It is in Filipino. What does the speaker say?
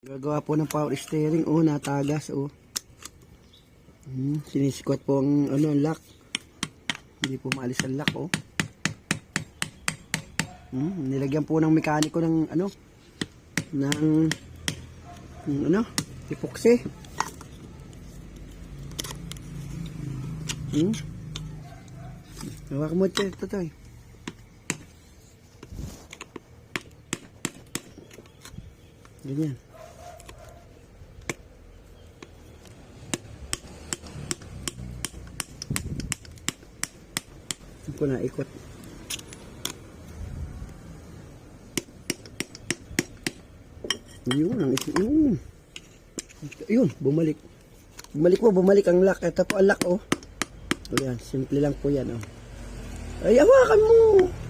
Gagawa po ng power steering. Oh, natagas. Oh. Sinisquat po ang ang lock. Hindi po maalis ang lock. Oh. Nilagyan po ng mekaniko ng epoxy. Hawak mo ito, Toy. Ganyan. Ito ko na ikot. Yun, yun, bumalik. Bumalik ang lock. Ito po ang lock, oh. O yan, simple lang po yan, oh. Ay, hawakan mo!